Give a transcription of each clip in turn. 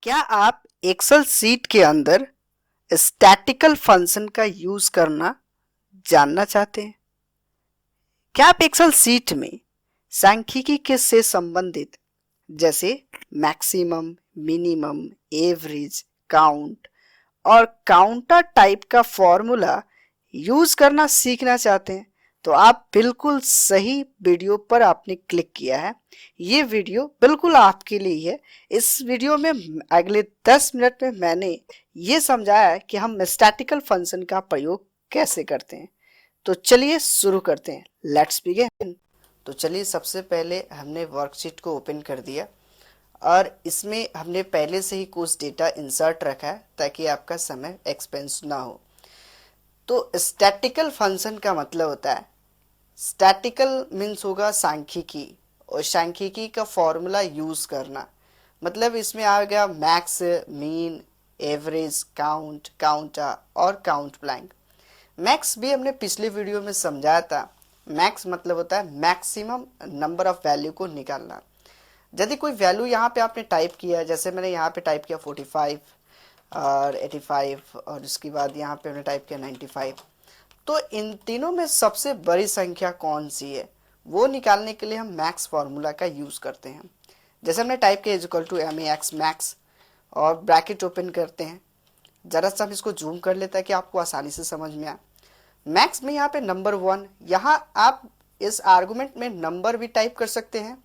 क्या आप Excel seat के अंदर स्टैटिकल फंक्शन का यूज करना जानना चाहते हैं? क्या आप एक्सेल सीट में सांख्यिकी के से संबंधित जैसे मैक्सिमम, मिनिमम, एवरेज, काउंट और काउंटर टाइप का फॉर्मूला यूज करना सीखना चाहते हैं? तो आप बिल्कुल सही वीडियो पर आपने क्लिक किया है। ये वीडियो बिल्कुल आपके लिए है। इस वीडियो में अगले 10 मिनट में मैंने ये समझाया है कि हम स्टैटिकल फंक्शन का प्रयोग कैसे करते हैं। तो चलिए शुरू करते हैं। Let's begin. तो चलिए, सबसे पहले हमने वर्कशीट को ओपन कर दिया और इसमें हमने पहले से ही कुछ डेटा इंसर्ट रखा है ताकि आपका समय एक्सपेंस ना हो। तो स्टैटिकल फंक्शन का मतलब होता है, स्टैटिकल मीन्स होगा सांख्यिकी, और सांख्यिकी का फॉर्मूला यूज करना। मतलब इसमें आ गया मैक्स, मीन, एवरेज, काउंट, काउंटा और काउंट ब्लैंक। मैक्स भी हमने पिछले वीडियो में समझाया था। मैक्स मतलब होता है मैक्सिमम नंबर ऑफ वैल्यू को निकालना। यदि कोई वैल्यू यहाँ पे आपने टाइप किया, जैसे मैंने यहाँ पे टाइप किया 45 और 85 और उसके बाद यहाँ पे हमने टाइप किया 95, तो इन तीनों में सबसे बड़ी संख्या कौन सी है वो निकालने के लिए हम मैक्स फार्मूला का यूज़ करते हैं। जैसे हमने टाइप किया equal to M A X max और ब्रैकेट ओपन करते हैं। ज़रा सा हम इसको जूम कर लेता है कि आपको आसानी से समझ में आए। मैक्स में यहाँ पे नंबर 1, यहाँ आप इस आर्गुमेंट में नंबर भी टाइप कर सकते हैं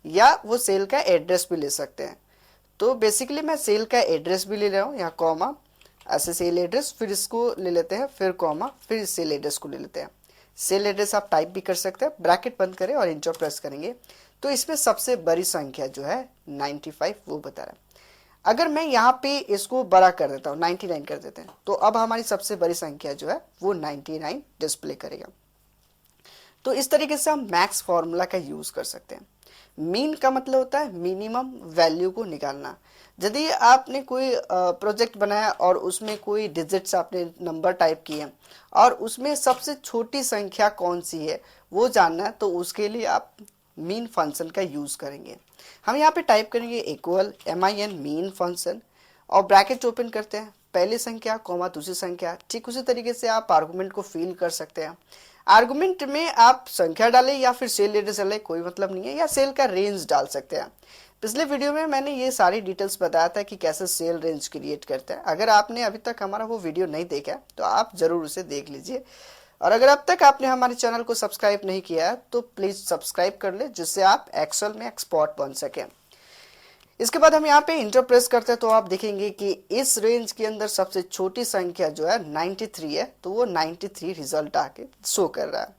या वो सेल का एड्रेस भी ले सकते हैं। तो बेसिकली मैं सेल का एड्रेस भी ले रहा हूँ, यहाँ कॉमा, ऐसे सेल एड्रेस, फिर इसको ले लेते हैं, फिर कॉमा, फिर सेल एड्रेस को ले लेते हैं। सेल एड्रेस आप टाइप भी कर सकते हैं, ब्रैकेट बंद करें और इंटर प्रेस करेंगे तो इसमें सबसे बड़ी संख्या जो है 95 वो बता रहा है। अगर मैं यहाँ पे इसको बड़ा कर देता हूँ, 99 कर देते हैं, तो अब हमारी सबसे बड़ी संख्या जो है वो 99 डिस्प्ले करेगा। तो इस तरीके से हम मैक्स फॉर्मूला का यूज कर सकते हैं। मीन का मतलब होता है मिनिमम वैल्यू को निकालना। यदि आपने कोई प्रोजेक्ट बनाया और उसमें कोई डिजिट्स आपने नंबर टाइप किए और उसमें सबसे छोटी संख्या कौन सी है वो जानना है, तो उसके लिए आप मीन फंक्शन का यूज करेंगे। हम यहाँ पे टाइप करेंगे इक्वल MIN मीन फंक्शन और ब्रैकेट ओपन करते हैं, पहली संख्या कॉमा दूसरी संख्या। ठीक उसी तरीके से आप आर्गुमेंट को फिल कर सकते हैं। आर्गुमेंट में आप संख्या डालें या फिर सेल एड्रेस डालें, कोई मतलब नहीं है, या सेल का रेंज डाल सकते हैं। पिछले वीडियो में मैंने ये सारी डिटेल्स बताया था कि कैसे सेल रेंज क्रिएट करते हैं। अगर आपने अभी तक हमारा वो वीडियो नहीं देखा है तो आप ज़रूर उसे देख लीजिए। और अगर अब तक आपने हमारे चैनल को सब्सक्राइब नहीं किया है तो प्लीज़ सब्सक्राइब कर ले, जिससे आप एक्सेल में एक्सपर्ट बन सकें। इसके बाद हम यहाँ पे इंटर प्रेस करते हैं तो आप देखेंगे कि इस रेंज के अंदर सबसे छोटी संख्या जो है 93 है, तो वो 93 रिजल्ट आके शो कर रहा है।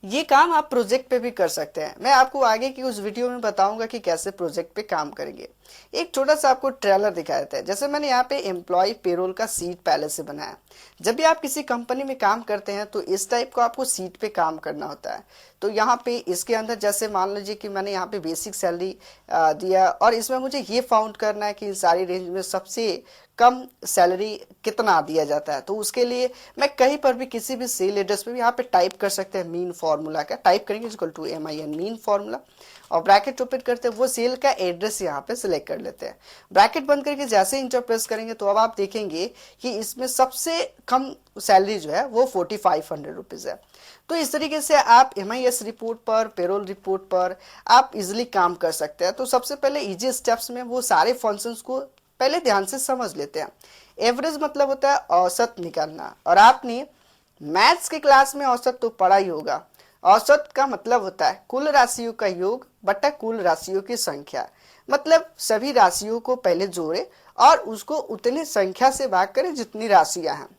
ये काम आप प्रोजेक्ट पे भी कर सकते हैं। मैं आपको आगे की उस वीडियो में बताऊंगा कि कैसे प्रोजेक्ट पे काम करेंगे। एक छोटा सा आपको ट्रेलर दिखाया देता है। जैसे मैंने यहाँ पे एम्प्लॉय पेरोल का सीट पहले से बनाया। जब भी आप किसी कंपनी में काम करते हैं तो इस टाइप को आपको सीट पे काम करना होता है। तो यहाँ पे इसके अंदर जैसे मान लीजिए कि मैंने यहाँ पे बेसिक सैलरी दिया और इसमें मुझे ये फाउंड करना है कि इन सारी रेंज में सबसे कम सैलरी कितना दिया जाता है। तो उसके लिए मैं कहीं पर भी किसी भी सेल एड्रेस पे भी यहाँ पे टाइप कर सकते हैं मीन फार्मूला का। टाइप करेंगे equal to MIN min formula और ब्रैकेट ओपन करते हैं, वो सेल का एड्रेस यहाँ पे सिलेक्ट कर लेते हैं। ब्रैकेट बंद करके जैसे इंटर प्रेस करेंगे तो अब आप देखेंगे कि इसमें सबसे कम सैलरी जो है वो 4500 रुपीज़ है। तो इस तरीके से आप MIS रिपोर्ट पर, पेरोल रिपोर्ट पर आप इजिली काम कर सकते हैं। तो सबसे पहले इजी स्टेप्स में वो सारे फंक्शंस को पहले ध्यान से समझ लेते हैं। एवरेज मतलब होता है औसत निकालना, और आपने मैथ्स के क्लास में औसत तो पढ़ा ही होगा। औसत का मतलब होता है कुल राशियों का योग बटा कुल राशियों की संख्या। मतलब सभी राशियों को पहले जोड़े और उसको उतनी संख्या से भाग करें जितनी राशियां हैं।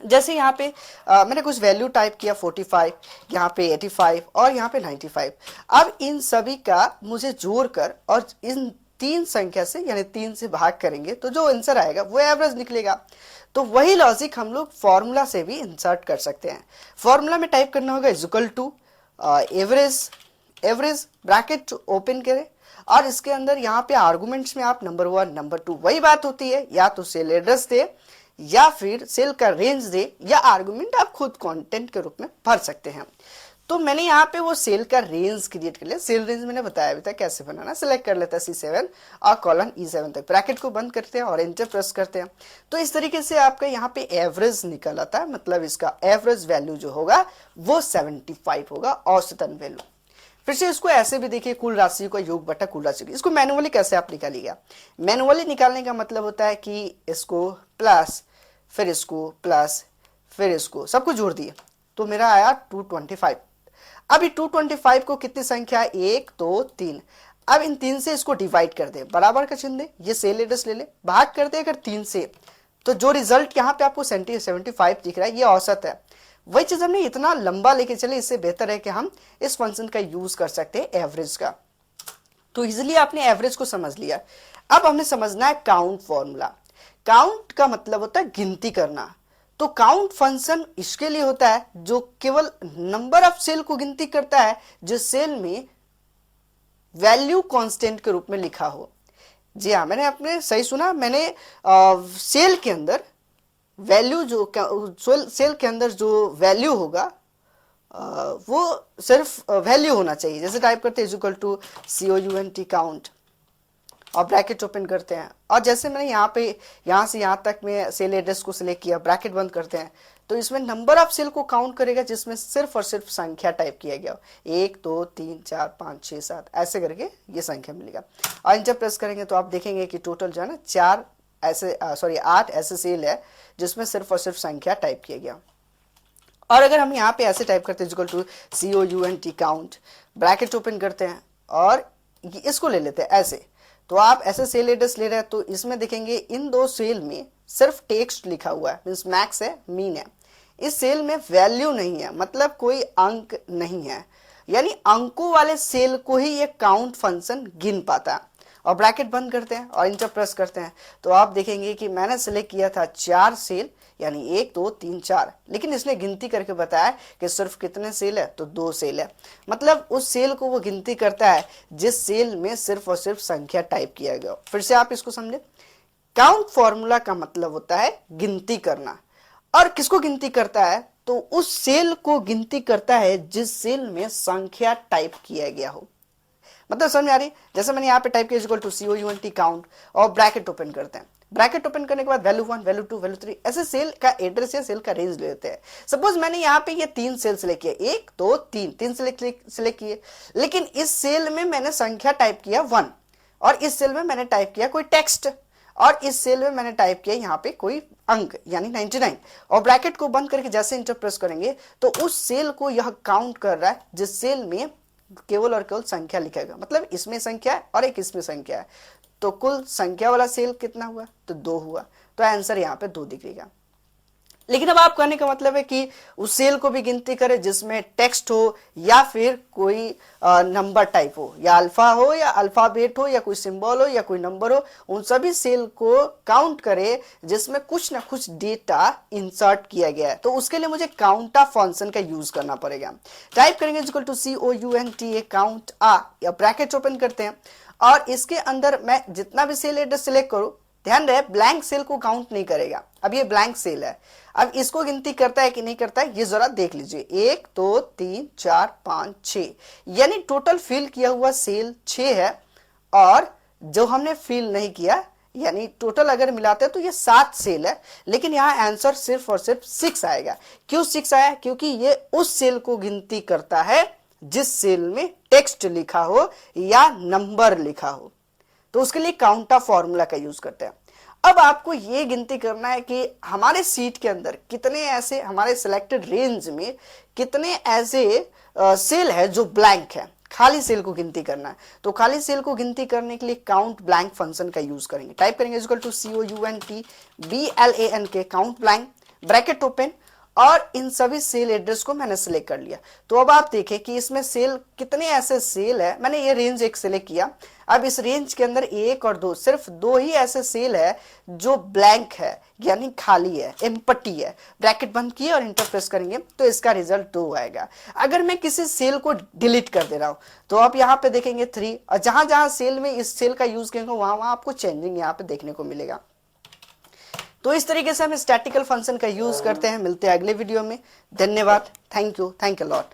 जैसे यहाँ पे मैंने कुछ वैल्यू टाइप किया 45, यहाँ पे 85 और यहाँ पे 95। अब इन सभी का मुझे जोड़कर और इन तीन संख्या से यानी 3 से भाग करेंगे तो जो आंसर आएगा वो एवरेज निकलेगा। तो वही लॉजिक हम लोग फॉर्मूला से भी इंसर्ट कर सकते हैं। फॉर्मूला में टाइप करना होगा equal to average, average bracket open करें और इसके अंदर यहाँ पे आर्गुमेंट्स में आप नंबर 1, नंबर 2 वही बात होती है, या तो सेल एड्रेस दे या फिर सेल का रेंज दे या आर्गुमेंट आप खुद कंटेंट के रूप में भर सकते हैं। तो मैंने यहाँ पे वो सेल का रेंज क्रिएट कर लिया। सेल रेंज मैंने बताया भी था कैसे बनाना। सिलेक्ट कर लेता है C7 और कॉलन E7 तक, ब्रैकेट को बंद करते हैं और एंटर प्रेस करते हैं। तो इस तरीके से आपका यहाँ पे एवरेज निकल आता है, मतलब इसका एवरेज वैल्यू जो होगा वो 75 होगा, औसतन वैल्यू। फिर से इसको ऐसे भी देखिए, कुल राशि का योग बटा कुल राशि। इसको मैनुअली कैसे आप निकालिएगा? मैनुअली निकालने का मतलब होता है कि इसको प्लस, फिर इसको प्लस, फिर इसको सबको जोड़ दिए तो मेरा आया 225। अब ये 225 को कितनी संख्या है? 1 2 3। अब इन 3 से इसको डिवाइड कर दे, बराबर का चिन्ह दे, ये सेल एड्रेस ले ले, भाग कर दे अगर 3 से, तो जो रिजल्ट यहाँ पे आपको 75 दिख रहा है ये औसत है। वही चीज हमने इतना लंबा लेके चले, इससे बेहतर है कि हम इस फंक्शन का यूज कर सकते हैं एवरेज का। तो इजिली आपने एवरेज को समझ लिया। अब हमने समझना है काउंट फॉर्मूला। काउंट का मतलब होता है गिनती करना। तो काउंट फंक्शन इसके लिए होता है जो केवल नंबर ऑफ सेल को गिनती करता है जिस सेल में वैल्यू कांस्टेंट के रूप में लिखा हो। जी हाँ, मैंने आपने सही सुना, मैंने सेल के अंदर वैल्यू जो सेल के अंदर जो वैल्यू होगा वो सिर्फ वैल्यू होना चाहिए। जैसे टाइप करते हैं इक्वल टू COUNT काउंट और ब्रैकेट ओपन करते हैं, और जैसे मैंने यहाँ से यहाँ तक में सेल एड्रेस को सिलेक्ट किया, ब्रैकेट बंद करते हैं, तो इसमें नंबर ऑफ सेल को काउंट करेगा जिसमें सिर्फ और सिर्फ संख्या टाइप किया गया हो, 1 2 3 4 5 6 7 ऐसे करके ये संख्या मिलेगा। और इंटर प्रेस करेंगे तो आप देखेंगे कि टोटल जो है ना 8 ऐसे सेल है जिसमें सिर्फ और सिर्फ संख्या टाइप किया गया। और अगर हम यहाँ पे ऐसे टाइप करते हैं equal to COUNT count, bracket open करते हैं और इसको ले लेते हैं ऐसे, तो आप ऐसे सेल एड्रेस ले रहे हैं तो इसमें देखेंगे इन दो सेल में सिर्फ टेक्स्ट लिखा हुआ है, मीन्स मैक्स है, मीन है। इस सेल में वैल्यू नहीं है, मतलब कोई अंक नहीं है, यानी अंकों वाले सेल को ही ये काउंट फंक्शन गिन पाता है। और ब्रैकेट बंद करते हैं और इंटर प्रेस करते हैं तो आप देखेंगे कि मैंने सिलेक्ट किया था 4 सेल, यानी 1 2 3 4, लेकिन इसने गिनती करके बताया कि सिर्फ कितने सेल है, तो 2 सेल है। मतलब उस सेल को वो गिनती करता है जिस सेल में सिर्फ और सिर्फ संख्या टाइप किया गया। फिर से आप इसको समझे, काउंट फॉर्मूला का मतलब होता है गिनती करना। और किसको गिनती करता है? तो उस सेल को गिनती करता है जिस सेल में संख्या टाइप किया गया हो। मतलब समझ में आ रही? जैसे मैंने यहाँ पे टाइप किया इक्वल टू COUNT काउंट और ब्रैकेट ओपन करते हैं, ब्रैकेट ओपन करने के बाद वैल्यू 1 वैल्यू 2 वैल्यू 3 ऐसे सेल का एड्रेस या सेल का रेंज लेते हैं। सपोज मैंने यहाँ पे ये 3 सेल सिलेक्ट किया, 1 2 3 सिलेक्ट किए, लेकिन इस सेल में मैंने संख्या टाइप किया 1, और इस सेल में मैंने टाइप किया कोई टेक्स्ट, और इस सेल में मैंने टाइप किया यहाँ पे कोई अंक यानी 99, और ब्रैकेट को बंद करके जैसे इंटर प्रेस करेंगे तो उस सेल को यह काउंट कर रहा है जिस सेल में केवल और केवल संख्या लिखेगा। मतलब इसमें संख्या है और एक इसमें संख्या है, तो कुल संख्या वाला सेल कितना हुआ? तो 2 हुआ, तो आंसर यहाँ पे 2 दिखेगा। लेकिन अब आप कहने का मतलब है कि उस सेल को भी गिनती करे जिसमें टेक्स्ट हो या फिर कोई नंबर टाइप हो, या अल्फा हो या अल्फाबेट हो या कोई सिंबल हो या कोई नंबर हो, उन सभी सेल को काउंट करे जिसमें कुछ ना कुछ डेटा इंसर्ट किया गया है। तो उसके लिए मुझे काउंटा फंक्शन का यूज करना पड़ेगा। टाइप करेंगे इक्वल टू COUNT काउंट या ब्रैकेट ओपन करते हैं, और इसके अंदर मैं जितना भी सेल एड्रेस सिलेक्ट करूं, ध्यान रहे ब्लैंक सेल को काउंट नहीं करेगा। अब ये ब्लैंक सेल है, अब इसको गिनती करता है कि नहीं करता है ये जरा देख लीजिए। 1 2 3 4 5 6, यानी टोटल फिल किया हुआ सेल 6 है, और जो हमने फिल नहीं किया यानी टोटल अगर मिलाते हैं तो ये 7 सेल है, लेकिन यहाँ आंसर सिर्फ और सिर्फ 6 आएगा। क्यों 6 आया? क्योंकि ये उस सेल को गिनती करता है जिस सेल में टेक्स्ट लिखा हो या नंबर लिखा हो। तो उसके लिए काउंटा फॉर्मूला का यूज करते हैं। अब आपको ये गिनती करना है कि हमारे सीट के अंदर कितने ऐसे, हमारे सिलेक्टेड रेंज में कितने ऐसे सेल है जो ब्लैंक है, खाली सेल को गिनती करना है। तो खाली सेल को गिनती करने के लिए काउंट ब्लैंक फंक्शन का यूज करेंगे। टाइप करेंगे equal to COUNT BLANK count blank, bracket open, और इन सभी सेल एड्रेस को मैंने सिलेक्ट कर लिया। तो अब आप देखें कि इसमें सेल कितने ऐसे सेल है, मैंने ये रेंज एक सिलेक्ट किया। अब इस रेंज के अंदर 1 और 2, सिर्फ 2 ही ऐसे सेल है जो ब्लैंक है यानी खाली है, एम्प्टी है। ब्रैकेट बंद किए और इंटर प्रेस करेंगे तो इसका रिजल्ट 2 आएगा। अगर मैं किसी सेल को डिलीट कर दे रहा हूं तो आप यहाँ पे देखेंगे 3, और जहां जहां सेल में इस सेल का यूज करेंगे वहां आपको चेंजिंग यहाँ पे देखने को मिलेगा। तो इस तरीके से हम स्टैटिकल फंक्शन का यूज करते हैं। मिलते हैं अगले वीडियो में। धन्यवाद, थैंक यू लॉट।